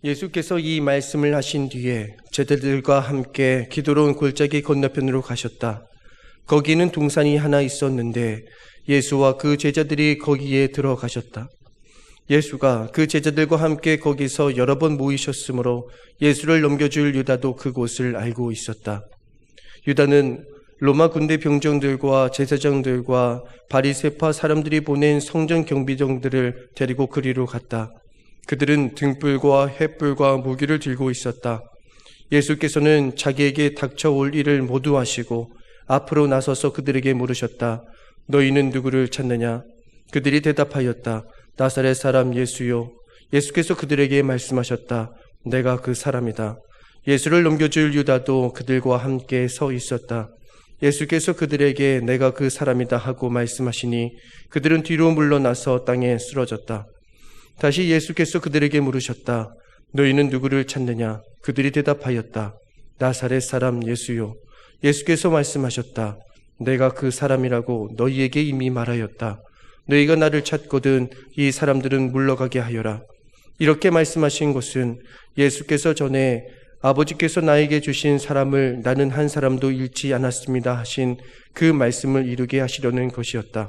예수께서 이 말씀을 하신 뒤에 제자들과 함께 기도로 온 골짜기 건너편으로 가셨다. 거기는 동산이 하나 있었는데 예수와 그 제자들이 거기에 들어가셨다. 예수가 그 제자들과 함께 거기서 여러 번 모이셨으므로 예수를 넘겨줄 유다도 그곳을 알고 있었다. 유다는 로마 군대 병정들과 제사장들과 바리새파 사람들이 보낸 성전 경비정들을 데리고 그리로 갔다. 그들은 등불과 횃불과 무기를 들고 있었다. 예수께서는 자기에게 닥쳐올 일을 모두 아시고 앞으로 나서서 그들에게 물으셨다. 너희는 누구를 찾느냐? 그들이 대답하였다. 나사렛 사람 예수요. 예수께서 그들에게 말씀하셨다. 내가 그 사람이다. 예수를 넘겨줄 유다도 그들과 함께 서 있었다. 예수께서 그들에게 내가 그 사람이다 하고 말씀하시니 그들은 뒤로 물러나서 땅에 쓰러졌다. 다시 예수께서 그들에게 물으셨다. 너희는 누구를 찾느냐? 그들이 대답하였다. 나사렛 사람 예수요. 예수께서 말씀하셨다. 내가 그 사람이라고 너희에게 이미 말하였다. 너희가 나를 찾거든 이 사람들은 물러가게 하여라. 이렇게 말씀하신 것은 예수께서 전에 아버지께서 나에게 주신 사람을 나는 한 사람도 잃지 않았습니다 하신 그 말씀을 이루게 하시려는 것이었다.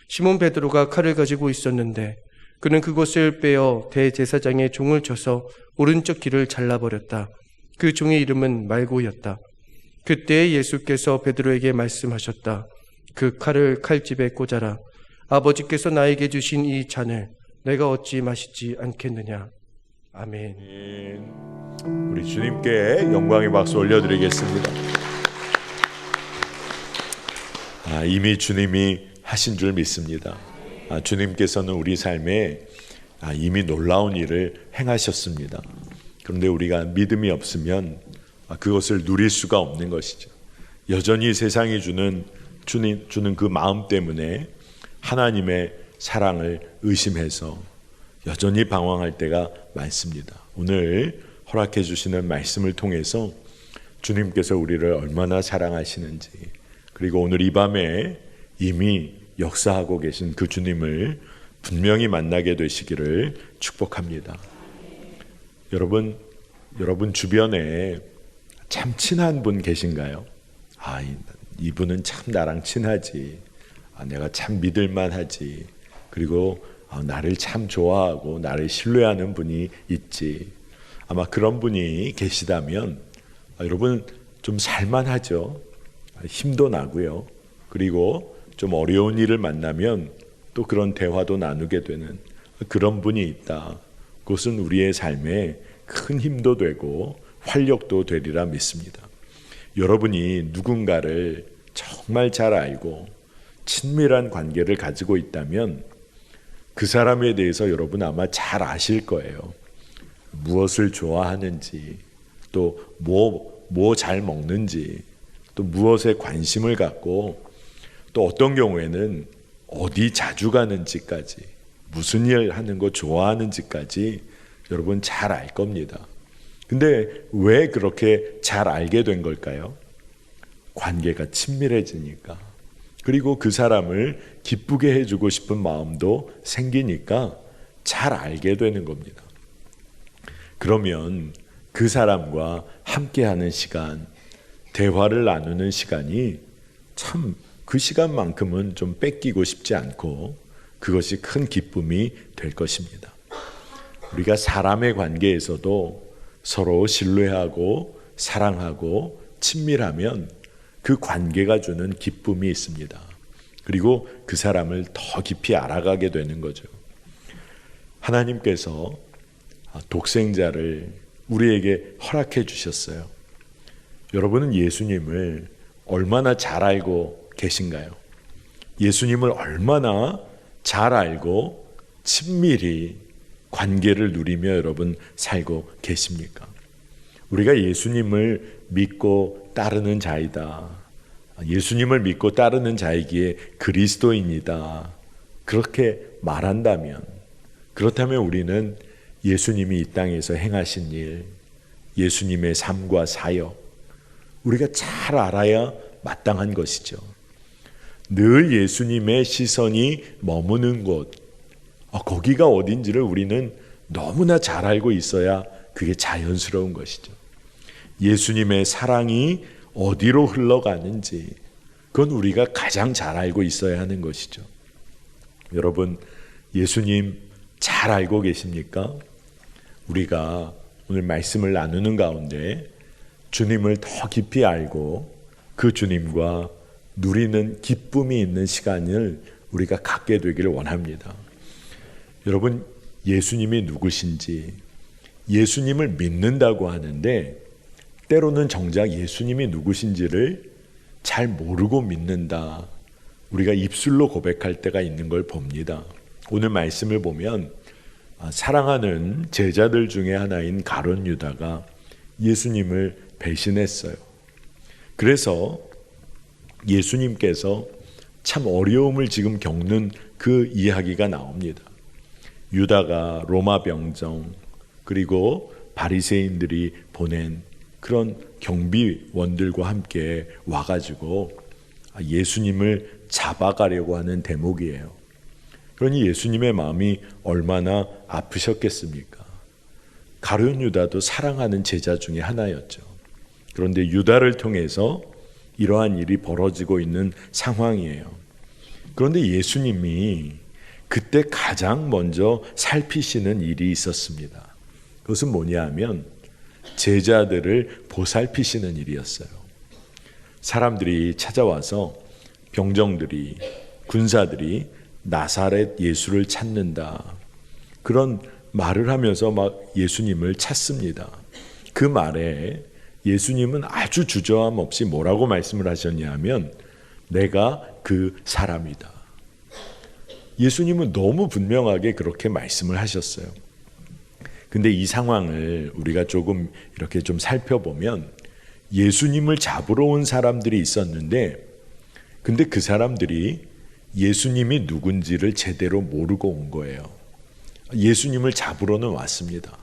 시몬 베드로가 칼을 가지고 있었는데 그는 그것을 빼어 대제사장의 종을 쳐서 오른쪽 귀를 잘라버렸다. 그 종의 이름은 말고였다. 그때 예수께서 베드로에게 말씀하셨다. 그 칼을 칼집에 꽂아라. 아버지께서 나에게 주신 이 잔을 내가 어찌 마시지 않겠느냐. 아멘. 우리 주님께 영광의 박수 올려드리겠습니다. 이미 주님이 하신 줄 믿습니다. 주님께서는 우리 삶에 이미 놀라운 일을 행하셨습니다. 그런데 우리가 믿음이 없으면 그것을 누릴 수가 없는 것이죠. 여전히 세상이 주는 그 마음 때문에 하나님의 사랑을 의심해서 여전히 방황할 때가 많습니다. 오늘 허락해 주시는 말씀을 통해서 주님께서 우리를 얼마나 사랑하시는지, 그리고 오늘 이 밤에 이미 역사하고 계신 그 주님을 분명히 만나게 되시기를 축복합니다. 여러분 주변에 참 친한 분 계신가요? 이분은 참 나랑 친하지. 내가 참 믿을만하지. 그리고 나를 참 좋아하고 나를 신뢰하는 분이 있지. 아마 그런 분이 계시다면 여러분 좀 살만하죠. 힘도 나고요. 그리고 좀 어려운 일을 만나면 또 그런 대화도 나누게 되는 그런 분이 있다. 그것은 우리의 삶에 큰 힘도 되고 활력도 되리라 믿습니다. 여러분이 누군가를 정말 잘 알고 친밀한 관계를 가지고 있다면 그 사람에 대해서 여러분 아마 잘 아실 거예요. 무엇을 좋아하는지, 또 뭐 잘 먹는지, 또 무엇에 관심을 갖고, 또 어떤 경우에는 어디 자주 가는지까지, 무슨 일 하는 거 좋아하는지까지 여러분 잘 알 겁니다. 근데 왜 그렇게 잘 알게 된 걸까요? 관계가 친밀해지니까. 그리고 그 사람을 기쁘게 해주고 싶은 마음도 생기니까 잘 알게 되는 겁니다. 그러면 그 사람과 함께하는 시간, 대화를 나누는 시간이 참 그 시간만큼은 좀 뺏기고 싶지 않고 그것이 큰 기쁨이 될 것입니다. 우리가 사람의 관계에서도 서로 신뢰하고 사랑하고 친밀하면 그 관계가 주는 기쁨이 있습니다. 그리고 그 사람을 더 깊이 알아가게 되는 거죠. 하나님께서 독생자를 우리에게 허락해 주셨어요. 여러분은 예수님을 얼마나 잘 알고 계신가요? 예수님을 얼마나 잘 알고 친밀히 관계를 누리며 여러분 살고 계십니까? 우리가 예수님을 믿고 따르는 자이다. 예수님을 믿고 따르는 자이기에 그리스도인이다. 그렇게 말한다면, 그렇다면 우리는 예수님이 이 땅에서 행하신 일, 예수님의 삶과 사역, 우리가 잘 알아야 마땅한 것이죠. 늘 예수님의 시선이 머무는 곳, 거기가 어딘지를 우리는 너무나 잘 알고 있어야 그게 자연스러운 것이죠. 예수님의 사랑이 어디로 흘러가는지 그건 우리가 가장 잘 알고 있어야 하는 것이죠. 여러분, 예수님 잘 알고 계십니까? 우리가 오늘 말씀을 나누는 가운데 주님을 더 깊이 알고 그 주님과 누리는 기쁨이 있는 시간을 우리가 갖게 되기를 원합니다. 여러분, 예수님이 누구신지, 예수님을 믿는다고 하는데 때로는 정작 예수님이 누구신지를 잘 모르고 믿는다. 우리가 입술로 고백할 때가 있는 걸 봅니다. 오늘 말씀을 보면 사랑하는 제자들 중에 하나인 가룟 유다가 예수님을 배신했어요. 그래서 예수님께서 참 어려움을 지금 겪는 그 이야기가 나옵니다. 유다가 로마 병정 그리고 바리새인들이 보낸 그런 경비원들과 함께 와가지고 예수님을 잡아가려고 하는 대목이에요. 그러니 예수님의 마음이 얼마나 아프셨겠습니까? 가룟 유다도 사랑하는 제자 중에 하나였죠. 그런데 유다를 통해서 이러한 일이 벌어지고 있는 상황이에요. 그런데 예수님이 그때 가장 먼저 살피시는 일이 있었습니다. 그것은 뭐냐 하면 제자들을 보살피시는 일이었어요. 사람들이 찾아와서 병정들이, 군사들이 나사렛 예수를 찾는다. 그런 말을 하면서 막 예수님을 찾습니다. 그 말에 예수님은 아주 주저함 없이 뭐라고 말씀을 하셨냐면 내가 그 사람이다. 예수님은 너무 분명하게 그렇게 말씀을 하셨어요. 근데 이 상황을 우리가 조금 이렇게 좀 살펴보면 예수님을 잡으러 온 사람들이 있었는데 근데 그 사람들이 예수님이 누군지를 제대로 모르고 온 거예요. 예수님을 잡으러는 왔습니다.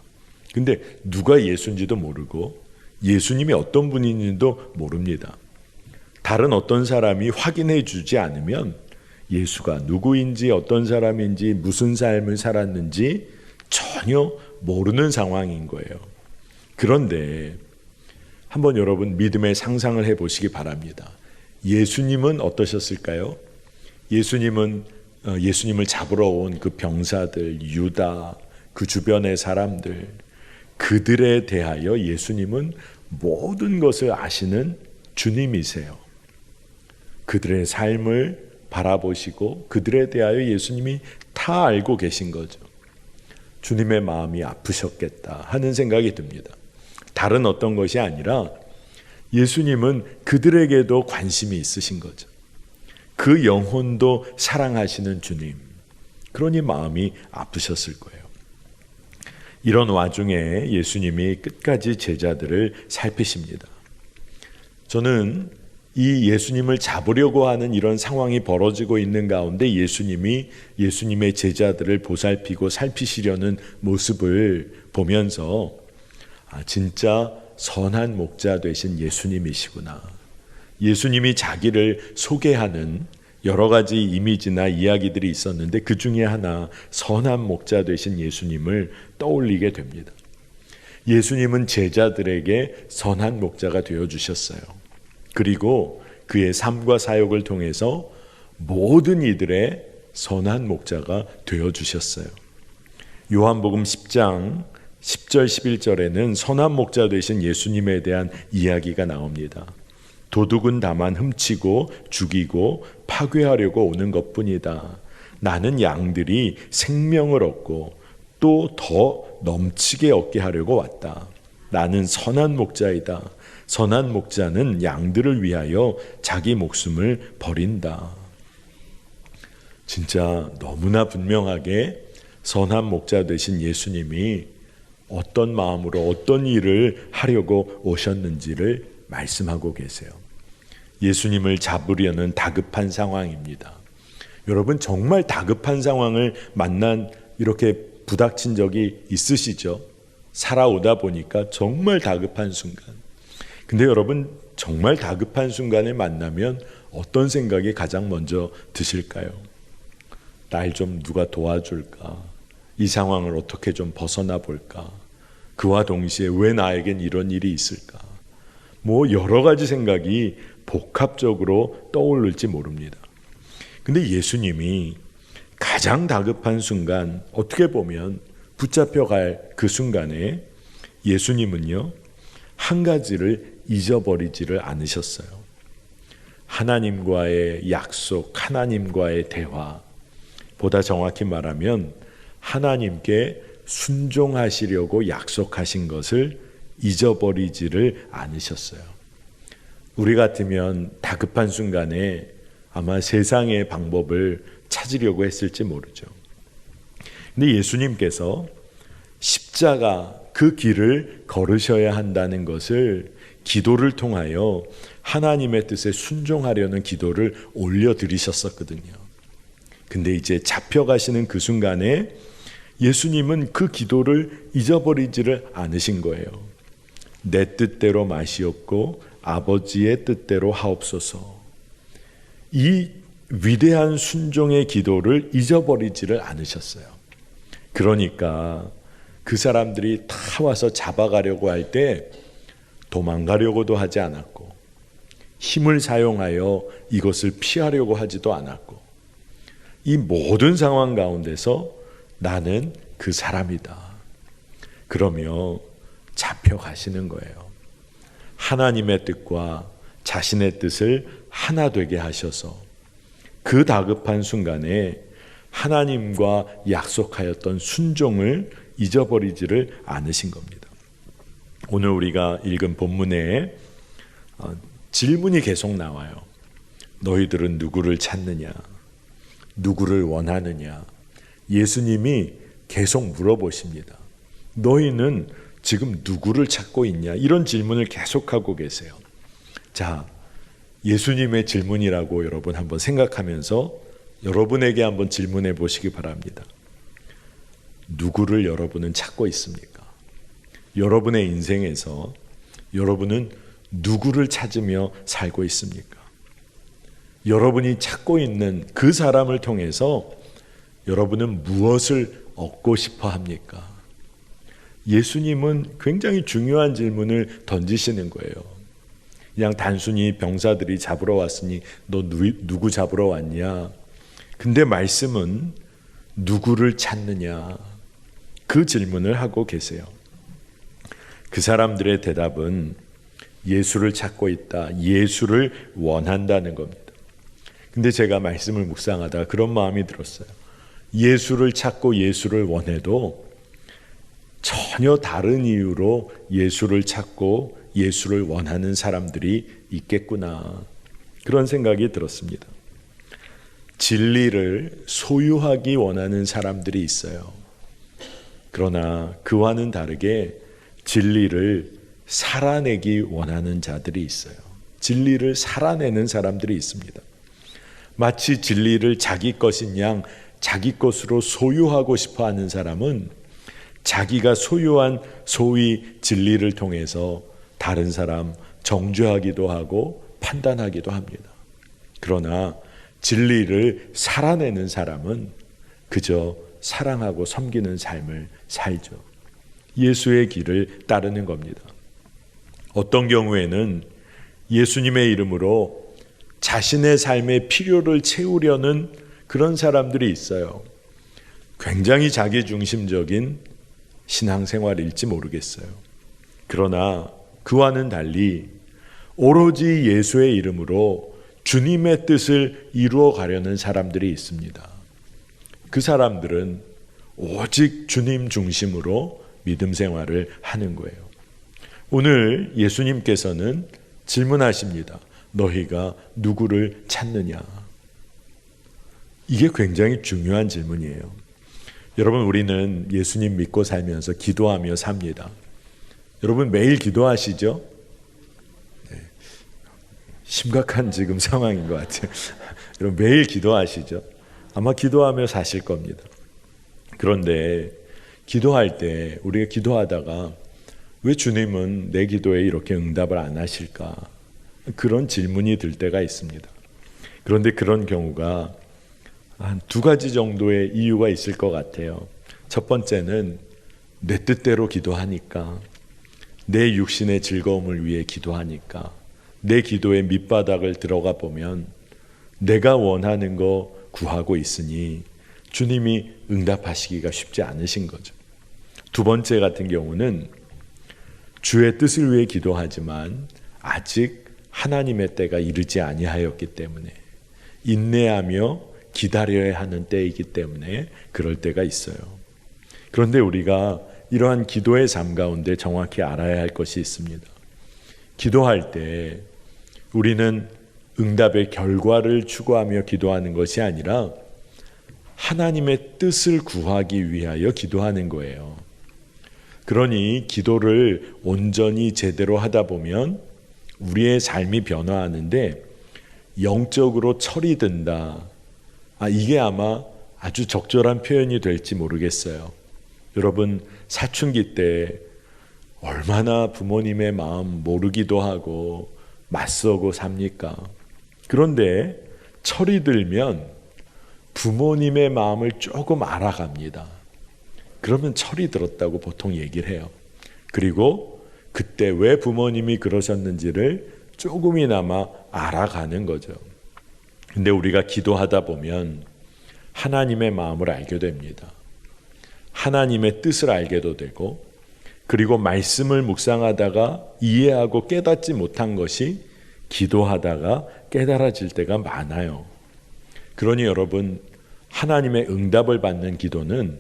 근데 누가 예수인지도 모르고 예수님이 어떤 분인지도 모릅니다. 다른 어떤 사람이 확인해 주지 않으면 예수가 누구인지 어떤 사람인지 무슨 삶을 살았는지 전혀 모르는 상황인 거예요. 그런데 한번 여러분 믿음의 상상을 해보시기 바랍니다. 예수님은 어떠셨을까요? 예수님을 잡으러 온 그 병사들, 유다, 그 주변의 사람들, 그들에 대하여 예수님은 모든 것을 아시는 주님이세요. 그들의 삶을 바라보시고 그들에 대하여 예수님이 다 알고 계신 거죠. 주님의 마음이 아프셨겠다 하는 생각이 듭니다. 다른 어떤 것이 아니라 예수님은 그들에게도 관심이 있으신 거죠. 그 영혼도 사랑하시는 주님. 그러니 마음이 아프셨을 거예요. 이런 와중에 예수님이 끝까지 제자들을 살피십니다. 저는 이 예수님을 잡으려고 하는 이런 상황이 벌어지고 있는 가운데 예수님이 예수님의 제자들을 보살피고 살피시려는 모습을 보면서 진짜 선한 목자 되신 예수님이시구나. 예수님이 자기를 소개하는 여러 가지 이미지나 이야기들이 있었는데 그 중에 하나 선한 목자 되신 예수님을 떠올리게 됩니다. 예수님은 제자들에게 선한 목자가 되어주셨어요. 그리고 그의 삶과 사역을 통해서 모든 이들의 선한 목자가 되어주셨어요. 요한복음 10장 10절 11절에는 선한 목자 되신 예수님에 대한 이야기가 나옵니다. 도둑은 다만 훔치고 죽이고 파괴하려고 오는 것뿐이다. 나는 양들이 생명을 얻고 또 더 넘치게 얻게 하려고 왔다. 나는 선한 목자이다. 선한 목자는 양들을 위하여 자기 목숨을 버린다. 진짜 너무나 분명하게 선한 목자 되신 예수님이 어떤 마음으로 어떤 일을 하려고 오셨는지를 말씀하고 계세요. 예수님을 잡으려는 다급한 상황입니다. 여러분 정말 다급한 상황을 이렇게 부닥친 적이 있으시죠? 살아오다 보니까 정말 다급한 순간. 근데 여러분 정말 다급한 순간을 만나면 어떤 생각이 가장 먼저 드실까요? 날 좀 누가 도와줄까? 이 상황을 어떻게 좀 벗어나 볼까? 그와 동시에 왜 나에겐 이런 일이 있을까? 뭐 여러 가지 생각이 복합적으로 떠오를지 모릅니다. 근데 예수님이 가장 다급한 순간, 어떻게 보면 붙잡혀갈 그 순간에 예수님은요, 한 가지를 잊어버리지를 않으셨어요. 하나님과의 약속, 하나님과의 대화, 보다 정확히 말하면 하나님께 순종하시려고 약속하신 것을 잊어버리지를 않으셨어요. 우리 같으면 다급한 순간에 아마 세상의 방법을 찾으려고 했을지 모르죠. 근데 예수님께서 십자가 그 길을 걸으셔야 한다는 것을 기도를 통하여 하나님의 뜻에 순종하려는 기도를 올려드리셨었거든요. 근데 이제 잡혀가시는 그 순간에 예수님은 그 기도를 잊어버리지를 않으신 거예요. 내 뜻대로 마시옵고 아버지의 뜻대로 하옵소서. 이 위대한 순종의 기도를 잊어버리지를 않으셨어요. 그러니까 그 사람들이 다 와서 잡아가려고 할 때 도망가려고도 하지 않았고, 힘을 사용하여 이것을 피하려고 하지도 않았고, 이 모든 상황 가운데서 나는 그 사람이다, 그러며 잡혀가시는 거예요. 하나님의 뜻과 자신의 뜻을 하나 되게 하셔서 그 다급한 순간에 하나님과 약속하였던 순종을 잊어버리지를 않으신 겁니다. 오늘 우리가 읽은 본문에 질문이 계속 나와요. 너희들은 누구를 찾느냐? 누구를 원하느냐? 예수님이 계속 물어보십니다. 너희는 지금 누구를 찾고 있냐? 이런 질문을 계속하고 계세요. 자, 예수님의 질문이라고 여러분 한번 생각하면서 여러분에게 한번 질문해 보시기 바랍니다. 누구를 여러분은 찾고 있습니까? 여러분의 인생에서 여러분은 누구를 찾으며 살고 있습니까? 여러분이 찾고 있는 그 사람을 통해서 여러분은 무엇을 얻고 싶어 합니까? 예수님은 굉장히 중요한 질문을 던지시는 거예요. 그냥 단순히 병사들이 잡으러 왔으니 너 누구 잡으러 왔냐? 근데 말씀은 누구를 찾느냐? 그 질문을 하고 계세요. 그 사람들의 대답은 예수를 찾고 있다, 예수를 원한다는 겁니다. 근데 제가 말씀을 묵상하다가 그런 마음이 들었어요. 예수를 찾고 예수를 원해도 전혀 다른 이유로 예수를 찾고 예수를 원하는 사람들이 있겠구나, 그런 생각이 들었습니다. 진리를 소유하기 원하는 사람들이 있어요. 그러나 그와는 다르게 진리를 살아내기 원하는 자들이 있어요. 진리를 살아내는 사람들이 있습니다. 마치 진리를 자기 것인 양 자기 것으로 소유하고 싶어 하는 사람은 자기가 소유한 소위 진리를 통해서 다른 사람 정죄하기도 하고 판단하기도 합니다. 그러나 진리를 살아내는 사람은 그저 사랑하고 섬기는 삶을 살죠. 예수의 길을 따르는 겁니다. 어떤 경우에는 예수님의 이름으로 자신의 삶의 필요를 채우려는 그런 사람들이 있어요. 굉장히 자기중심적인 신앙생활일지 모르겠어요. 그러나 그와는 달리 오로지 예수의 이름으로 주님의 뜻을 이루어 가려는 사람들이 있습니다. 그 사람들은 오직 주님 중심으로 믿음 생활을 하는 거예요. 오늘 예수님께서는 질문하십니다. 너희가 누구를 찾느냐? 이게 굉장히 중요한 질문이에요. 여러분, 우리는 예수님 믿고 살면서 기도하며 삽니다. 여러분 매일 기도하시죠? 네. 심각한 지금 상황인 것 같아요. 여러분 매일 기도하시죠? 아마 기도하며 사실 겁니다. 그런데 기도할 때 우리가 기도하다가 왜 주님은 내 기도에 이렇게 응답을 안 하실까? 그런 질문이 들 때가 있습니다. 그런데 그런 경우가 한 두 가지 정도의 이유가 있을 것 같아요. 첫 번째는 내 뜻대로 기도하니까, 내 육신의 즐거움을 위해 기도하니까, 내 기도의 밑바닥을 들어가 보면 내가 원하는 거 구하고 있으니 주님이 응답하시기가 쉽지 않으신 거죠. 두 번째 같은 경우는 주의 뜻을 위해 기도하지만 아직 하나님의 때가 이르지 아니하였기 때문에, 인내하며 기다려야 하는 때이기 때문에 그럴 때가 있어요. 그런데 우리가 이러한 기도의 삶 가운데 정확히 알아야 할 것이 있습니다. 기도할 때 우리는 응답의 결과를 추구하며 기도하는 것이 아니라 하나님의 뜻을 구하기 위하여 기도하는 거예요. 그러니 기도를 온전히 제대로 하다 보면 우리의 삶이 변화하는데 영적으로 철이 든다. 이게 아마 아주 적절한 표현이 될지 모르겠어요. 여러분, 사춘기 때 얼마나 부모님의 마음 모르기도 하고 맞서고 삽니까? 그런데 철이 들면 부모님의 마음을 조금 알아갑니다. 그러면 철이 들었다고 보통 얘기를 해요. 그리고 그때 왜 부모님이 그러셨는지를 조금이나마 알아가는 거죠. 근데 우리가 기도하다 보면 하나님의 마음을 알게 됩니다. 하나님의 뜻을 알게도 되고, 그리고 말씀을 묵상하다가 이해하고 깨닫지 못한 것이 기도하다가 깨달아질 때가 많아요. 그러니 여러분, 하나님의 응답을 받는 기도는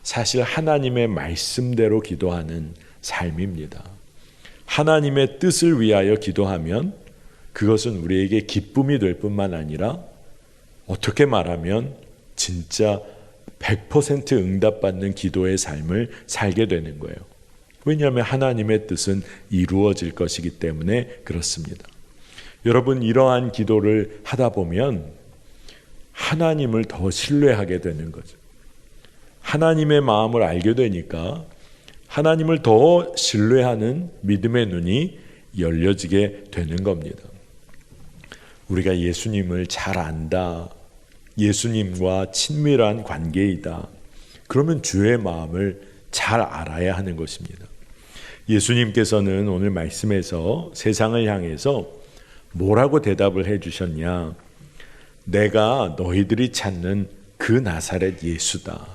사실 하나님의 말씀대로 기도하는 삶입니다. 하나님의 뜻을 위하여 기도하면 그것은 우리에게 기쁨이 될 뿐만 아니라 어떻게 말하면 진짜 100% 응답받는 기도의 삶을 살게 되는 거예요. 왜냐하면 하나님의 뜻은 이루어질 것이기 때문에 그렇습니다. 여러분, 이러한 기도를 하다 보면 하나님을 더 신뢰하게 되는 거죠. 하나님의 마음을 알게 되니까 하나님을 더 신뢰하는 믿음의 눈이 열려지게 되는 겁니다. 우리가 예수님을 잘 안다, 예수님과 친밀한 관계이다, 그러면 주의 마음을 잘 알아야 하는 것입니다. 예수님께서는 오늘 말씀에서 세상을 향해서 뭐라고 대답을 해주셨냐? 내가 너희들이 찾는 그 나사렛 예수다.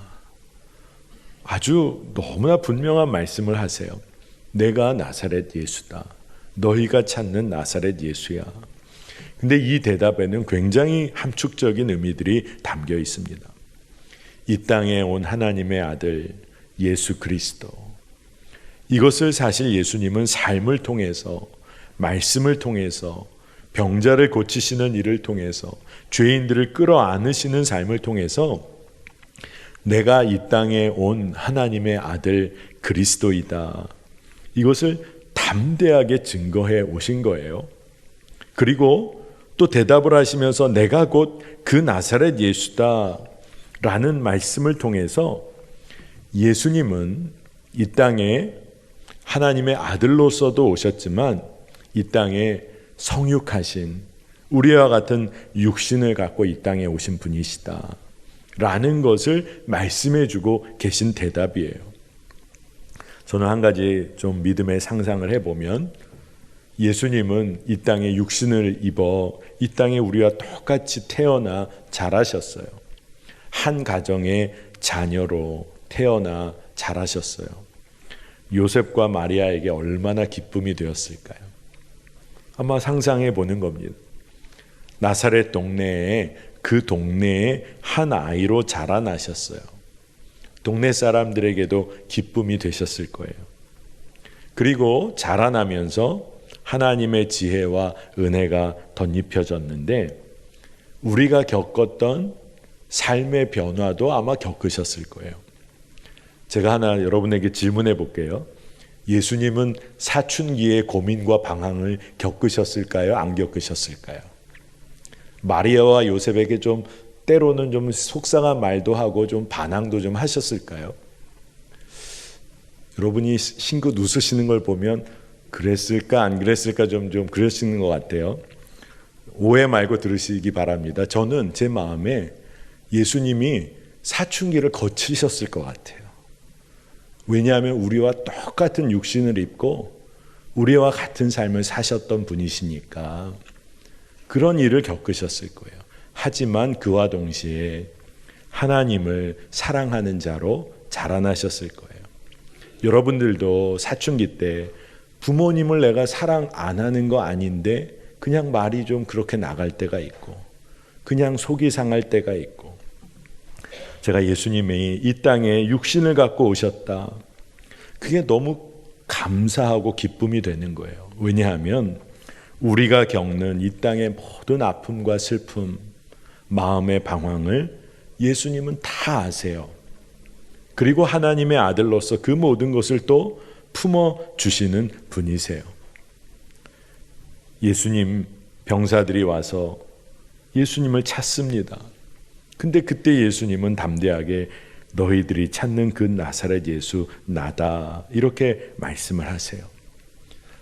아주 너무나 분명한 말씀을 하세요. 내가 나사렛 예수다. 너희가 찾는 나사렛 예수야. 근데 이 대답에는 굉장히 함축적인 의미들이 담겨 있습니다. 이 땅에 온 하나님의 아들 예수 그리스도, 이것을 사실 예수님은 삶을 통해서, 말씀을 통해서, 병자를 고치시는 일을 통해서, 죄인들을 끌어안으시는 삶을 통해서 내가 이 땅에 온 하나님의 아들 그리스도이다, 이것을 담대하게 증거해 오신 거예요. 그리고 또 대답을 하시면서 내가 곧 그 나사렛 예수다 라는 말씀을 통해서 예수님은 이 땅에 하나님의 아들로서도 오셨지만 이 땅에 성육하신, 우리와 같은 육신을 갖고 이 땅에 오신 분이시다 라는 것을 말씀해 주고 계신 대답이에요. 저는 한 가지 좀 믿음의 상상을 해보면, 예수님은 이 땅에 육신을 입어 이 땅에 우리와 똑같이 태어나 자라셨어요. 한 가정의 자녀로 태어나 자라셨어요. 요셉과 마리아에게 얼마나 기쁨이 되었을까요? 아마 상상해 보는 겁니다. 나사렛 동네에, 그 동네에 한 아이로 자라나셨어요. 동네 사람들에게도 기쁨이 되셨을 거예요. 그리고 자라나면서 하나님의 지혜와 은혜가 덧입혀졌는데 우리가 겪었던 삶의 변화도 아마 겪으셨을 거예요. 제가 하나 여러분에게 질문해 볼게요. 예수님은 사춘기의 고민과 방황을 겪으셨을까요? 안 겪으셨을까요? 마리아와 요셉에게 좀 때로는 좀 속상한 말도 하고 좀 반항도 좀 하셨을까요? 여러분이 싱긋 웃으시는 걸 보면 그랬을까 안 그랬을까 좀 그러시는 것 같아요. 오해 말고 들으시기 바랍니다. 저는 제 마음에 예수님이 사춘기를 거치셨을 것 같아요. 왜냐하면 우리와 똑같은 육신을 입고 우리와 같은 삶을 사셨던 분이시니까 그런 일을 겪으셨을 거예요. 하지만 그와 동시에 하나님을 사랑하는 자로 자라나셨을 거예요. 여러분들도 사춘기 때 부모님을 내가 사랑 안 하는 거 아닌데 그냥 말이 좀 그렇게 나갈 때가 있고 그냥 속이 상할 때가 있고, 제가 예수님이 이 땅에 육신을 갖고 오셨다, 그게 너무 감사하고 기쁨이 되는 거예요. 왜냐하면 우리가 겪는 이 땅의 모든 아픔과 슬픔, 마음의 방황을 예수님은 다 아세요. 그리고 하나님의 아들로서 그 모든 것을 또 품어주시는 분이세요. 예수님 병사들이 와서 예수님을 찾습니다. 근데 그때 예수님은 담대하게 너희들이 찾는 그 나사렛 예수 나다, 이렇게 말씀을 하세요.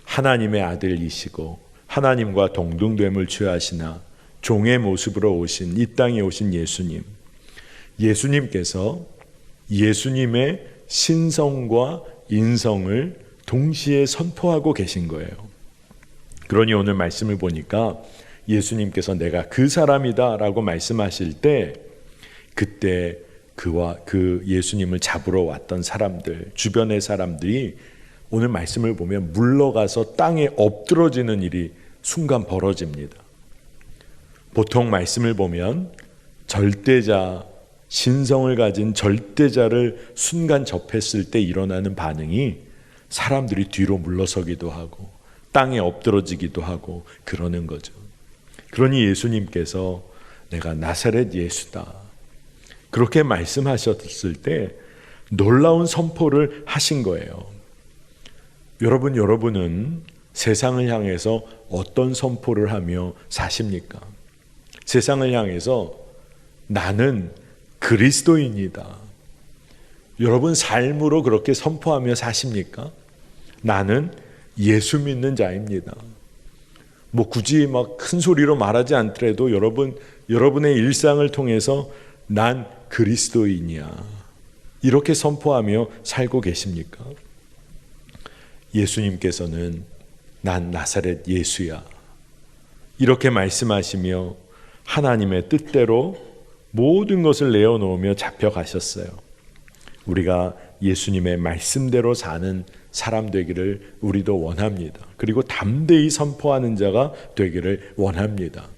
하나님의 아들이시고 하나님과 동등됨을 취하시나 종의 모습으로 오신 이 땅에 오신 예수님, 예수님께서 예수님의 신성과 인성을 동시에 선포하고 계신 거예요. 그러니 오늘 말씀을 보니까 예수님께서 내가 그 사람이다 라고 말씀하실 때, 그때 그와 그 예수님을 잡으러 왔던 사람들, 주변의 사람들이 오늘 말씀을 보면 물러가서 땅에 엎드러지는 일이 순간 벌어집니다. 보통 말씀을 보면 절대자, 신성을 가진 절대자를 순간 접했을 때 일어나는 반응이 사람들이 뒤로 물러서기도 하고 땅에 엎드러지기도 하고 그러는 거죠. 그러니 예수님께서 내가 나사렛 예수다, 그렇게 말씀하셨을 때 놀라운 선포를 하신 거예요. 여러분은 세상을 향해서 어떤 선포를 하며 사십니까? 세상을 향해서 나는 그리스도인이다, 여러분 삶으로 그렇게 선포하며 사십니까? 나는 예수 믿는 자입니다. 뭐 굳이 막 큰 소리로 말하지 않더라도 여러분의 일상을 통해서 난 그리스도인이야, 이렇게 선포하며 살고 계십니까? 예수님께서는 난 나사렛 예수야, 이렇게 말씀하시며 하나님의 뜻대로 모든 것을 내어놓으며 잡혀가셨어요. 우리가 예수님의 말씀대로 사는 사람 되기를 우리도 원합니다. 그리고 담대히 선포하는 자가 되기를 원합니다.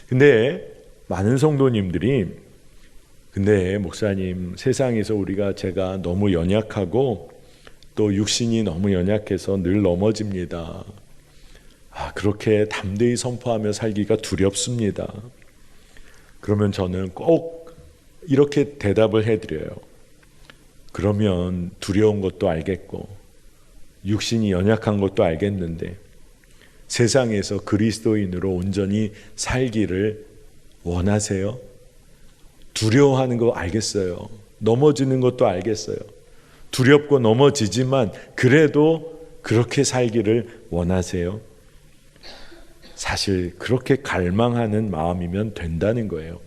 근데 많은 성도님들이 근데 목사님, 세상에서 제가 너무 연약하고 또 육신이 너무 연약해서 늘 넘어집니다. 그렇게 담대히 선포하며 살기가 두렵습니다. 그러면 저는 꼭 이렇게 대답을 해드려요. 그러면 두려운 것도 알겠고 육신이 연약한 것도 알겠는데 세상에서 그리스도인으로 온전히 살기를 원하세요? 두려워하는 거 알겠어요. 넘어지는 것도 알겠어요. 두렵고 넘어지지만 그래도 그렇게 살기를 원하세요? 사실 그렇게 갈망하는 마음이면 된다는 거예요.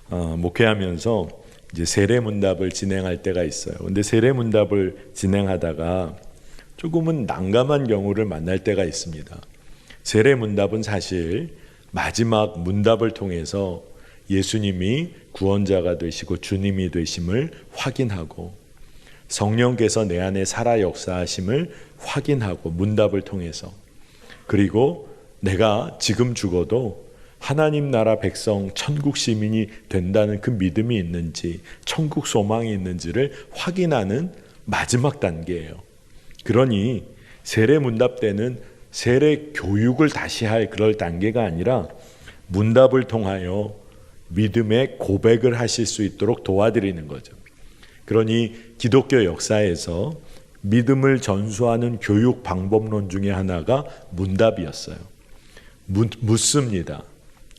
목회하면서 이제 세례문답을 진행할 때가 있어요. 근데 세례문답을 진행하다가 조금은 난감한 경우를 만날 때가 있습니다. 세례문답은 사실 마지막 문답을 통해서 예수님이 구원자가 되시고 주님이 되심을 확인하고 성령께서 내 안에 살아 역사하심을 확인하고 문답을 통해서, 그리고 내가 지금 죽어도 하나님 나라 백성 천국 시민이 된다는 그 믿음이 있는지, 천국 소망이 있는지를 확인하는 마지막 단계예요. 그러니 세례 문답 때는 세례 교육을 다시 할 그럴 단계가 아니라 문답을 통하여 믿음의 고백을 하실 수 있도록 도와드리는 거죠. 그러니 기독교 역사에서 믿음을 전수하는 교육 방법론 중에 하나가 문답이었어요. 묻습니다.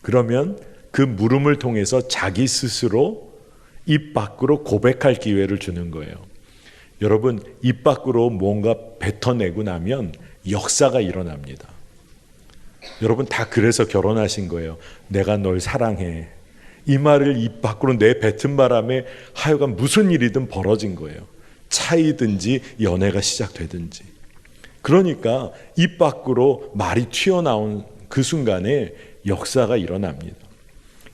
그러면 그 물음을 통해서 자기 스스로 입 밖으로 고백할 기회를 주는 거예요. 여러분, 입 밖으로 뭔가 뱉어내고 나면 역사가 일어납니다. 여러분 다 그래서 결혼하신 거예요. 내가 널 사랑해. 이 말을 입 밖으로 내뱉은 바람에 하여간 무슨 일이든 벌어진 거예요. 차이든지 연애가 시작되든지. 그러니까 입 밖으로 말이 튀어나온 그 순간에 역사가 일어납니다.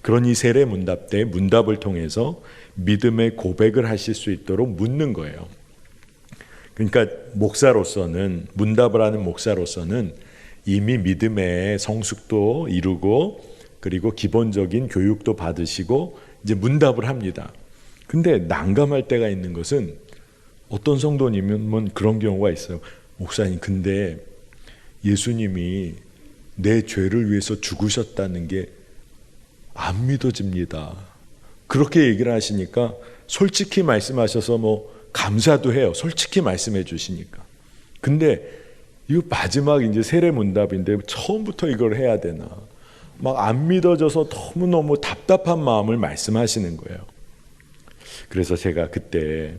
그러니 세례 문답 때 문답을 통해서 믿음의 고백을 하실 수 있도록 묻는 거예요. 그러니까 목사로서는, 문답을 하는 목사로서는 이미 믿음의 성숙도 이루고 그리고 기본적인 교육도 받으시고 이제 문답을 합니다. 근데 난감할 때가 있는 것은 어떤 성도님은 그런 경우가 있어요. 목사님, 근데 예수님이 내 죄를 위해서 죽으셨다는 게 안 믿어집니다. 그렇게 얘기를 하시니까 솔직히 말씀하셔서 감사도 해요. 솔직히 말씀해 주시니까. 근데 이거 마지막 이제 세례 문답인데 처음부터 이걸 해야 되나? 막 안 믿어져서 너무너무 답답한 마음을 말씀하시는 거예요. 그래서 제가 그때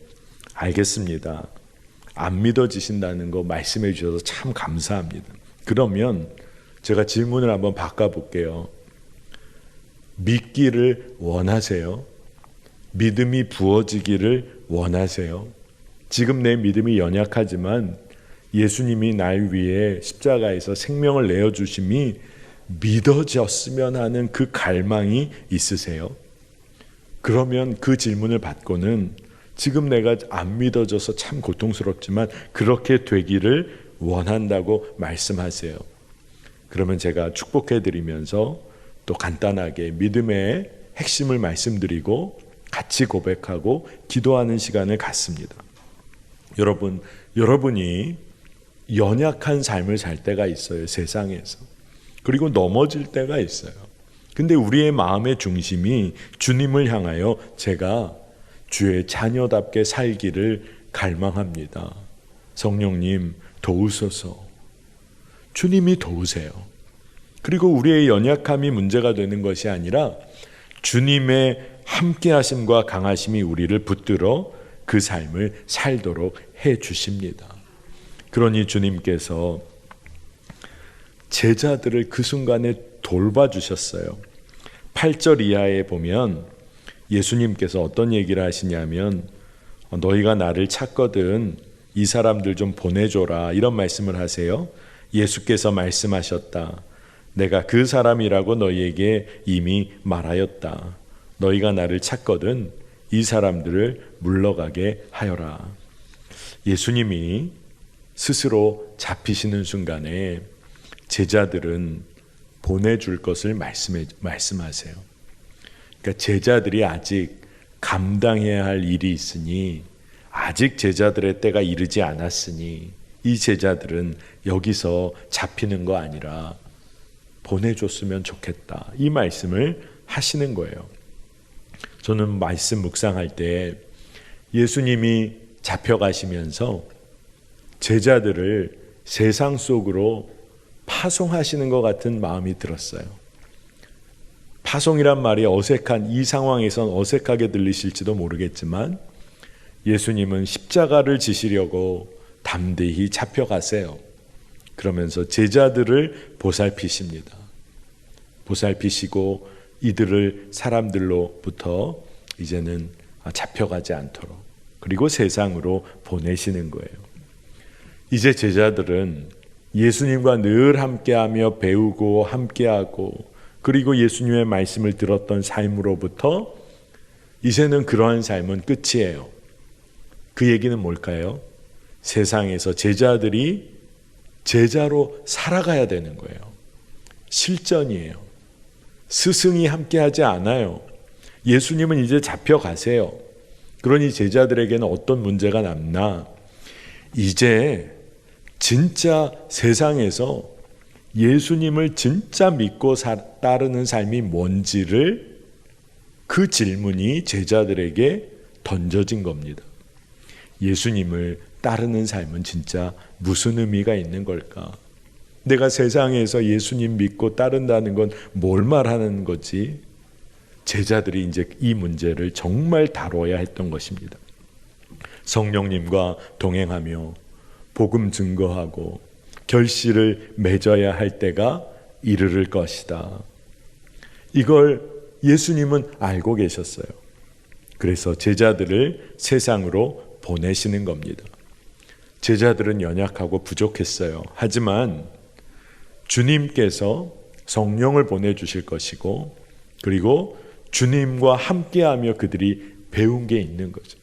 알겠습니다. 안 믿어지신다는 거 말씀해 주셔서 참 감사합니다. 그러면 제가 질문을 한번 바꿔볼게요. 믿기를 원하세요? 믿음이 부어지기를 원하세요? 지금 내 믿음이 연약하지만 예수님이 날 위해 십자가에서 생명을 내어주심이 믿어졌으면 하는 그 갈망이 있으세요? 그러면 그 질문을 받고는 지금 내가 안 믿어져서 참 고통스럽지만 그렇게 되기를 원한다고 말씀하세요. 그러면 제가 축복해드리면서 또 간단하게 믿음의 핵심을 말씀드리고 같이 고백하고 기도하는 시간을 갖습니다. 여러분이 연약한 삶을 살 때가 있어요. 세상에서. 그리고 넘어질 때가 있어요. 근데 우리의 마음의 중심이 주님을 향하여 제가 주의 자녀답게 살기를 갈망합니다. 성령님 도우소서. 주님이 도우세요. 그리고 우리의 연약함이 문제가 되는 것이 아니라 주님의 함께하심과 강하심이 우리를 붙들어 그 삶을 살도록 해 주십니다. 그러니 주님께서 제자들을 그 순간에 돌봐주셨어요. 8절 이하에 보면 예수님께서 어떤 얘기를 하시냐면 너희가 나를 찾거든 이 사람들 좀 보내줘라 이런 말씀을 하세요. 예수께서 말씀하셨다. 내가 그 사람이라고 너희에게 이미 말하였다. 너희가 나를 찾거든 이 사람들을 물러가게 하여라. 예수님이 스스로 잡히시는 순간에 제자들은 보내줄 것을 말씀하세요. 그러니까 제자들이 아직 감당해야 할 일이 있으니 아직 제자들의 때가 이르지 않았으니 이 제자들은 여기서 잡히는 거 아니라 보내줬으면 좋겠다. 이 말씀을 하시는 거예요. 저는 말씀 묵상할 때 예수님이 잡혀가시면서 제자들을 세상 속으로 파송하시는 것 같은 마음이 들었어요. 파송이란 말이 어색한 이 상황에선 어색하게 들리실지도 모르겠지만 예수님은 십자가를 지시려고 담대히 잡혀가세요. 그러면서 제자들을 보살피십니다. 보살피시고 이들을 사람들로부터 이제는 잡혀가지 않도록 그리고 세상으로 보내시는 거예요. 이제 제자들은 예수님과 늘 함께하며 배우고 함께하고 그리고 예수님의 말씀을 들었던 삶으로부터 이제는 그러한 삶은 끝이에요. 그 얘기는 뭘까요? 세상에서 제자들이 제자로 살아가야 되는 거예요. 실전이에요. 스승이 함께하지 않아요. 예수님은 이제 잡혀가세요. 그러니 제자들에게는 어떤 문제가 남나? 이제 진짜 세상에서 예수님을 진짜 믿고 따르는 삶이 뭔지를 그 질문이 제자들에게 던져진 겁니다. 예수님을 따르는 삶은 진짜 무슨 의미가 있는 걸까? 내가 세상에서 예수님 믿고 따른다는 건 뭘 말하는 거지? 제자들이 이제 이 문제를 정말 다뤄야 했던 것입니다. 성령님과 동행하며 복음 증거하고 결실을 맺어야 할 때가 이르를 것이다. 이걸 예수님은 알고 계셨어요. 그래서 제자들을 세상으로 보내시는 겁니다. 제자들은 연약하고 부족했어요. 하지만 주님께서 성령을 보내주실 것이고, 그리고 주님과 함께하며 그들이 배운 게 있는 거죠.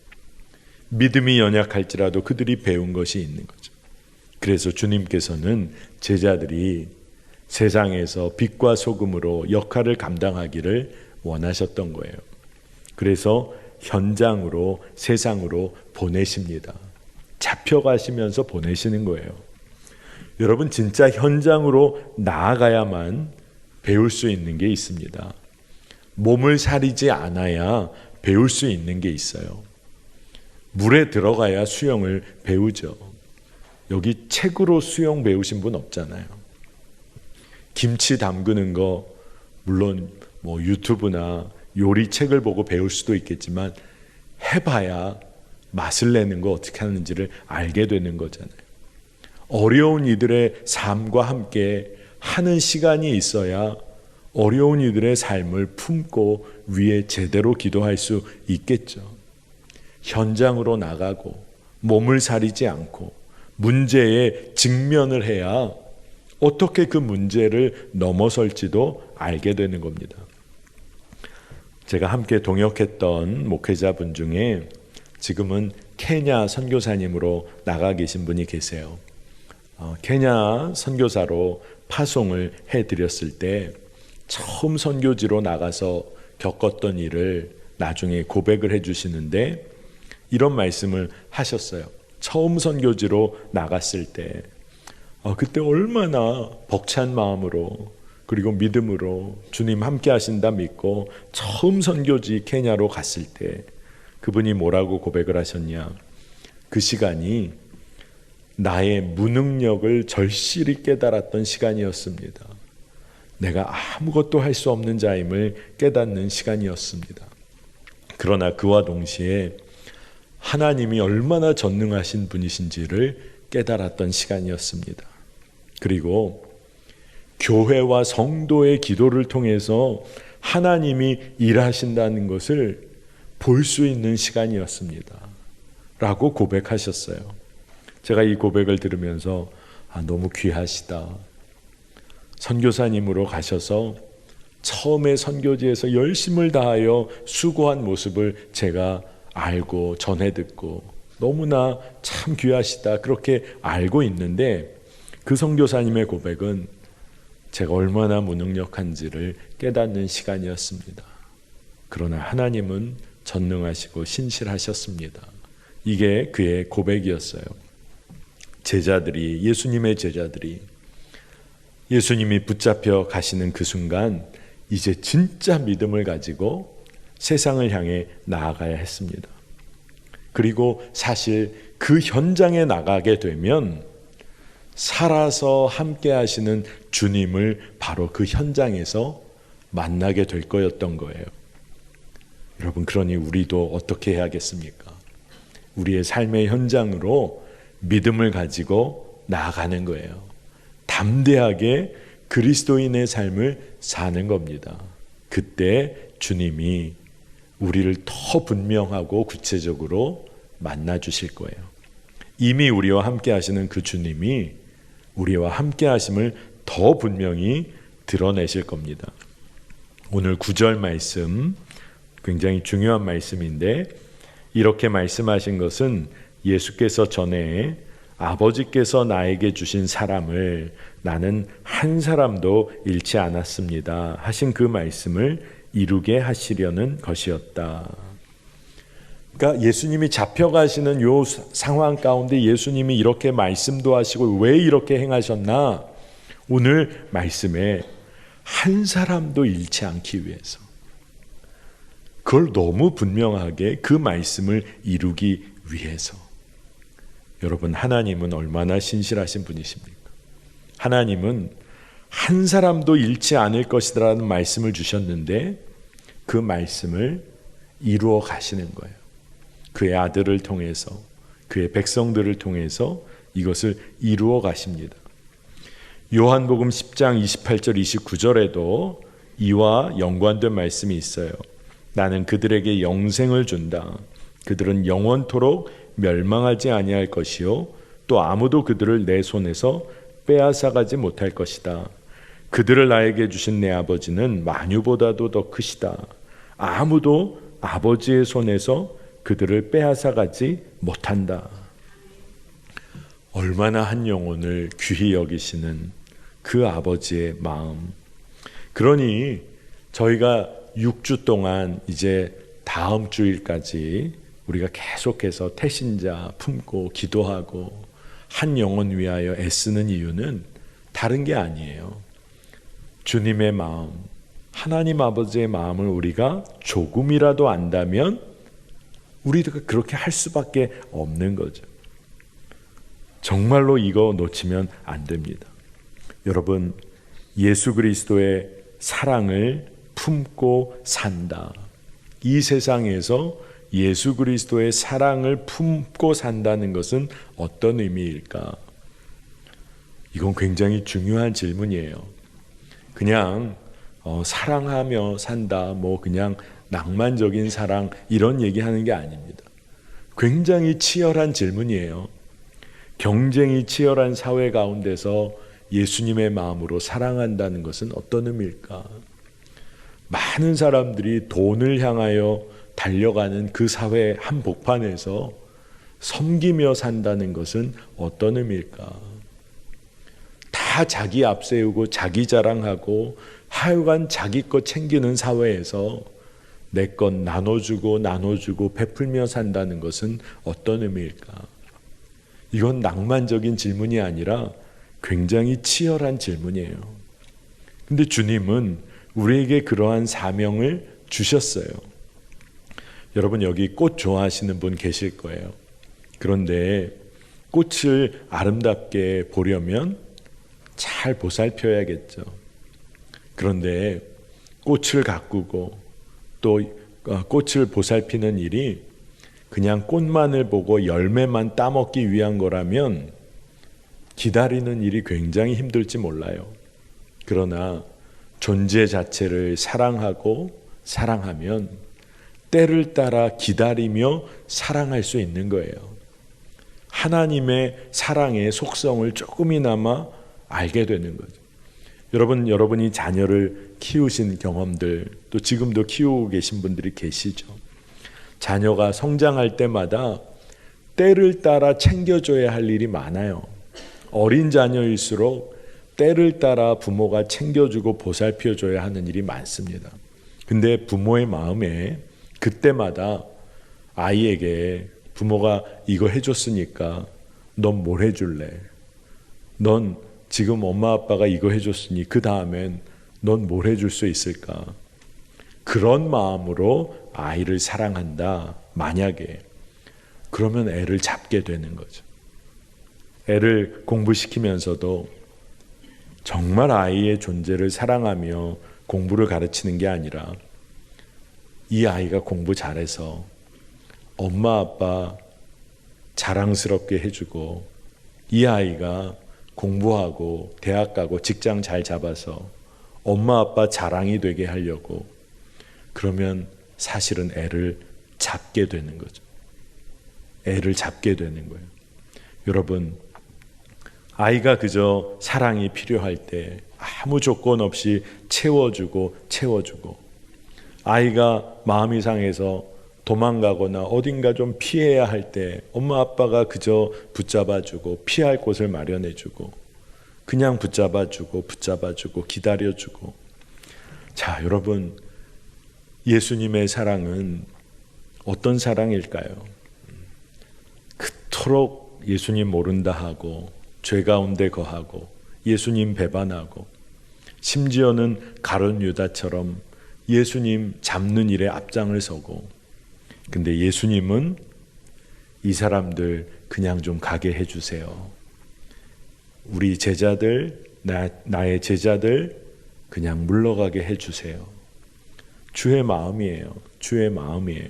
믿음이 연약할지라도 그들이 배운 것이 있는 거죠. 그래서 주님께서는 제자들이 세상에서 빛과 소금으로 역할을 감당하기를 원하셨던 거예요. 그래서 현장으로, 세상으로 보내십니다. 잡혀가시면서 보내시는 거예요. 여러분, 진짜 현장으로 나아가야만 배울 수 있는 게 있습니다. 몸을 사리지 않아야 배울 수 있는 게 있어요. 물에 들어가야 수영을 배우죠. 여기 책으로 수영 배우신 분 없잖아요. 김치 담그는 거 물론 뭐 유튜브나 요리책을 보고 배울 수도 있겠지만 해봐야 맛을 내는 거 어떻게 하는지를 알게 되는 거잖아요. 어려운 이들의 삶과 함께 하는 시간이 있어야 어려운 이들의 삶을 품고 위에 제대로 기도할 수 있겠죠. 현장으로 나가고 몸을 사리지 않고 문제에 직면을 해야 어떻게 그 문제를 넘어설지도 알게 되는 겁니다. 제가 함께 동역했던 목회자분 중에 지금은 케냐 선교사님으로 나가 계신 분이 계세요. 케냐 선교사로 파송을 해드렸을 때 처음 선교지로 나가서 겪었던 일을 나중에 고백을 해주시는데 이런 말씀을 하셨어요. 처음 선교지로 나갔을 때 그때 얼마나 벅찬 마음으로 그리고 믿음으로 주님 함께 하신다 믿고 처음 선교지 케냐로 갔을 때 그분이 뭐라고 고백을 하셨냐. 그 시간이 나의 무능력을 절실히 깨달았던 시간이었습니다. 내가 아무것도 할 수 없는 자임을 깨닫는 시간이었습니다. 그러나 그와 동시에 하나님이 얼마나 전능하신 분이신지를 깨달았던 시간이었습니다. 그리고 교회와 성도의 기도를 통해서 하나님이 일하신다는 것을 볼 수 있는 시간이었습니다. 라고 고백하셨어요. 제가 이 고백을 들으면서 너무 귀하시다. 선교사님으로 가셔서 처음에 선교지에서 열심을 다하여 수고한 모습을 제가 알고 전해 듣고 너무나 참 귀하시다 그렇게 알고 있는데 그 선교사님의 고백은 제가 얼마나 무능력한지를 깨닫는 시간이었습니다. 그러나 하나님은 전능하시고 신실하셨습니다. 이게 그의 고백이었어요. 제자들이, 예수님의 제자들이 예수님이 붙잡혀 가시는 그 순간 이제 진짜 믿음을 가지고 세상을 향해 나아가야 했습니다. 그리고 사실 그 현장에 나가게 되면 살아서 함께 하시는 주님을 바로 그 현장에서 만나게 될 거였던 거예요. 여러분, 그러니 우리도 어떻게 해야겠습니까? 우리의 삶의 현장으로 믿음을 가지고 나아가는 거예요. 담대하게 그리스도인의 삶을 사는 겁니다. 그때 주님이 우리를 더 분명하고 구체적으로 만나 주실 거예요. 이미 우리와 함께 하시는 그 주님이 우리와 함께 하심을 더 분명히 드러내실 겁니다. 오늘 9절 말씀 굉장히 중요한 말씀인데 이렇게 말씀하신 것은 예수께서 전에 아버지께서 나에게 주신 사람을 나는 한 사람도 잃지 않았습니다 하신 그 말씀을 이루게 하시려는 것이었다. 그러니까 예수님이 잡혀가시는 요 상황 가운데 예수님이 이렇게 말씀도 하시고 왜 이렇게 행하셨나? 오늘 말씀에 한 사람도 잃지 않기 위해서 그걸 너무 분명하게 그 말씀을 이루기 위해서. 여러분, 하나님은 얼마나 신실하신 분이십니까? 하나님은 한 사람도 잃지 않을 것이라는 말씀을 주셨는데 그 말씀을 이루어 가시는 거예요. 그의 아들을 통해서, 그의 백성들을 통해서 이것을 이루어 가십니다. 요한복음 10장 28절 29절에도 이와 연관된 말씀이 있어요. 나는 그들에게 영생을 준다. 그들은 영원토록 멸망하지 아니할 것이요 또 아무도 그들을 내 손에서 빼앗아가지 못할 것이다. 그들을 나에게 주신 내 아버지는 만유보다도 더 크시다. 아무도 아버지의 손에서 그들을 빼앗아가지 못한다. 얼마나 한 영혼을 귀히 여기시는 그 아버지의 마음. 그러니 저희가 6주 동안 이제 다음 주일까지 우리가 계속해서 태신자 품고 기도하고 한 영혼 위하여 애쓰는 이유는 다른 게 아니에요. 주님의 마음, 하나님 아버지의 마음을 우리가 조금이라도 안다면 우리가 그렇게 할 수밖에 없는 거죠. 정말로 이거 놓치면 안 됩니다. 여러분, 예수 그리스도의 사랑을 품고 산다. 이 세상에서 예수 그리스도의 사랑을 품고 산다는 것은 어떤 의미일까? 이건 굉장히 중요한 질문이에요. 그냥 사랑하며 산다, 그냥 낭만적인 사랑 이런 얘기하는 게 아닙니다. 굉장히 치열한 질문이에요. 경쟁이 치열한 사회 가운데서 예수님의 마음으로 사랑한다는 것은 어떤 의미일까? 많은 사람들이 돈을 향하여 달려가는 그 사회 한복판에서 섬기며 산다는 것은 어떤 의미일까? 다 자기 앞세우고 자기 자랑하고 하여간 자기 것 챙기는 사회에서 내 것 나눠주고 베풀며 산다는 것은 어떤 의미일까? 이건 낭만적인 질문이 아니라 굉장히 치열한 질문이에요. 근데 주님은 우리에게 그러한 사명을 주셨어요. 여러분, 여기 꽃 좋아하시는 분 계실 거예요. 그런데 꽃을 아름답게 보려면 잘 보살펴야겠죠. 그런데 꽃을 가꾸고 또 꽃을 보살피는 일이 그냥 꽃만을 보고 열매만 따먹기 위한 거라면 기다리는 일이 굉장히 힘들지 몰라요. 그러나 존재 자체를 사랑하고 사랑하면 때를 따라 기다리며 사랑할 수 있는 거예요. 하나님의 사랑의 속성을 조금이나마 알게 되는 거죠. 여러분이 자녀를 키우신 경험들, 또 지금도 키우고 계신 분들이 계시죠. 자녀가 성장할 때마다 때를 따라 챙겨줘야 할 일이 많아요. 어린 자녀일수록 때를 따라 부모가 챙겨주고 보살펴줘야 하는 일이 많습니다. 근데 부모의 마음에 그때마다 아이에게 부모가 이거 해줬으니까 넌 뭘 해줄래? 넌 지금 엄마 아빠가 이거 해줬으니 그 다음엔 넌 뭘 해줄 수 있을까? 그런 마음으로 아이를 사랑한다. 만약에 그러면 애를 잡게 되는 거죠. 애를 공부시키면서도 정말 아이의 존재를 사랑하며 공부를 가르치는 게 아니라 이 아이가 공부 잘해서 엄마 아빠 자랑스럽게 해주고 이 아이가 공부하고 대학 가고 직장 잘 잡아서 엄마 아빠 자랑이 되게 하려고 그러면 사실은 애를 잡게 되는 거죠. 애를 잡게 되는 거예요. 여러분, 아이가 그저 사랑이 필요할 때 아무 조건 없이 채워주고 아이가 마음이 상해서 도망가거나 어딘가 좀 피해야 할 때 엄마 아빠가 그저 붙잡아주고 피할 곳을 마련해주고 그냥 붙잡아주고 기다려주고. 자, 여러분, 예수님의 사랑은 어떤 사랑일까요? 그토록 예수님 모른다 하고 죄 가운데 거하고 예수님 배반하고 심지어는 가룟 유다처럼 예수님 잡는 일에 앞장을 서고, 근데 예수님은 이 사람들 그냥 좀 가게 해주세요. 우리 제자들, 나의 제자들 그냥 물러가게 해주세요. 주의 마음이에요. 주의 마음이에요.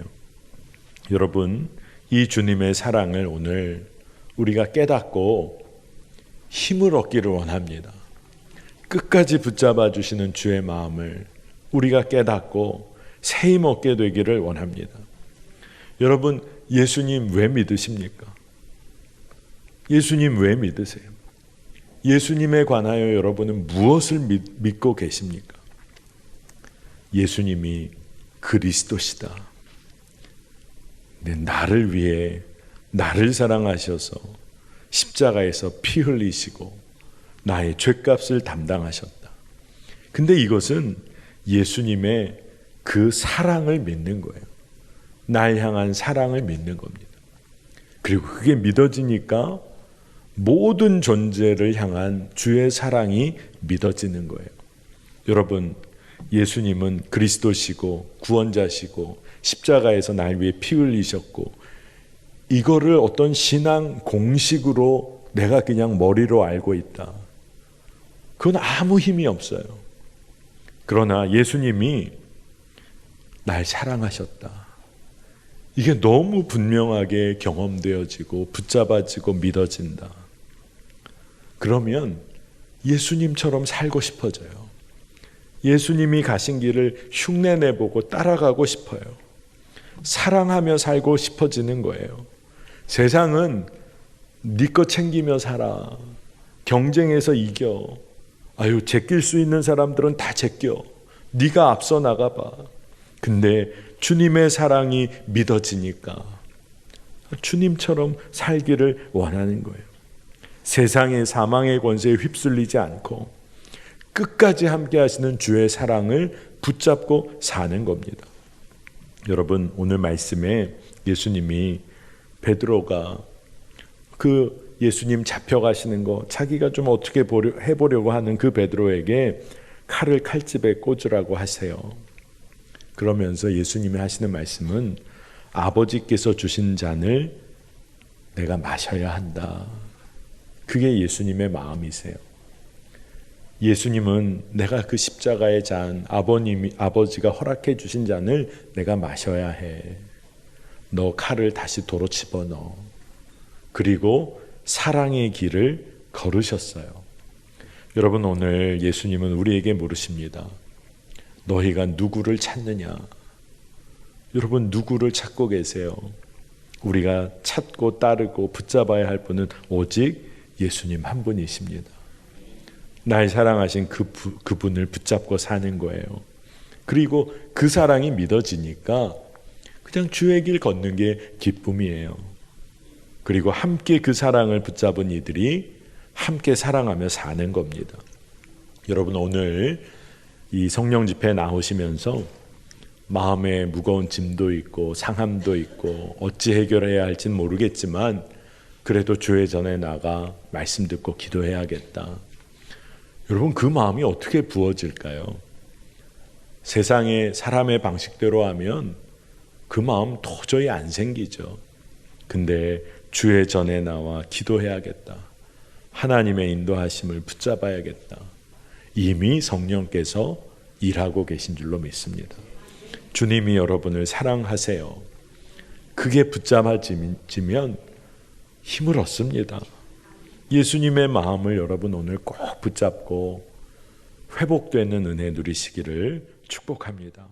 여러분, 이 주님의 사랑을 오늘 우리가 깨닫고 힘을 얻기를 원합니다. 끝까지 붙잡아 주시는 주의 마음을 우리가 깨닫고 새 힘 얻게 되기를 원합니다. 여러분, 예수님 왜 믿으십니까? 예수님 왜 믿으세요? 예수님에 관하여 여러분은 무엇을 믿고 계십니까? 예수님이 그리스도시다. 나를 위해 나를 사랑하셔서 십자가에서 피 흘리시고 나의 죗값을 담당하셨다. 근데 이것은 예수님의 그 사랑을 믿는 거예요. 날 향한 사랑을 믿는 겁니다. 그리고 그게 믿어지니까 모든 존재를 향한 주의 사랑이 믿어지는 거예요. 여러분, 예수님은 그리스도시고 구원자시고 십자가에서 날 위해 피 흘리셨고, 이거를 어떤 신앙 공식으로 내가 그냥 머리로 알고 있다, 그건 아무 힘이 없어요. 그러나 예수님이 날 사랑하셨다, 이게 너무 분명하게 경험되어지고 붙잡아지고 믿어진다. 그러면 예수님처럼 살고 싶어져요. 예수님이 가신 길을 흉내내보고 따라가고 싶어요. 사랑하며 살고 싶어지는 거예요. 세상은 네 거 챙기며 살아, 경쟁에서 이겨, 아유 제낄 수 있는 사람들은 다 제껴, 네가 앞서 나가봐. 근데 주님의 사랑이 믿어지니까 주님처럼 살기를 원하는 거예요. 세상의 사망의 권세에 휩쓸리지 않고 끝까지 함께 하시는 주의 사랑을 붙잡고 사는 겁니다. 여러분, 오늘 말씀에 예수님이 베드로가 그 예수님 잡혀가시는 거 자기가 좀 어떻게 해보려고 하는 그 베드로에게 칼을 칼집에 꽂으라고 하세요. 그러면서 예수님이 하시는 말씀은 아버지께서 주신 잔을 내가 마셔야 한다. 그게 예수님의 마음이세요. 예수님은 내가 그 십자가의 잔, 아버지가 허락해 주신 잔을 내가 마셔야 해. 너 칼을 다시 도로 집어넣어. 그리고 사랑의 길을 걸으셨어요. 여러분, 오늘 예수님은 우리에게 물으십니다. 너희가 누구를 찾느냐? 여러분, 누구를 찾고 계세요? 우리가 찾고 따르고 붙잡아야 할 분은 오직 예수님 한 분이십니다. 날 사랑하신 그분을 붙잡고 사는 거예요. 그리고 그 사랑이 믿어지니까 그냥 주의 길 걷는 게 기쁨이에요. 그리고 함께 그 사랑을 붙잡은 이들이 함께 사랑하며 사는 겁니다. 여러분, 오늘 이 성령 집회에 나오시면서 마음에 무거운 짐도 있고 상함도 있고 어찌 해결해야 할지는 모르겠지만 그래도 주의 전에 나가 말씀 듣고 기도해야겠다. 여러분, 그 마음이 어떻게 부어질까요? 세상의 사람의 방식대로 하면 그 마음 도저히 안 생기죠. 근데 주의 전에 나와 기도해야겠다. 하나님의 인도하심을 붙잡아야겠다. 이미 성령께서 일하고 계신 줄로 믿습니다. 주님이 여러분을 사랑하세요. 그게 붙잡아지면 힘을 얻습니다. 예수님의 마음을 여러분 오늘 꼭 붙잡고 회복되는 은혜 누리시기를 축복합니다.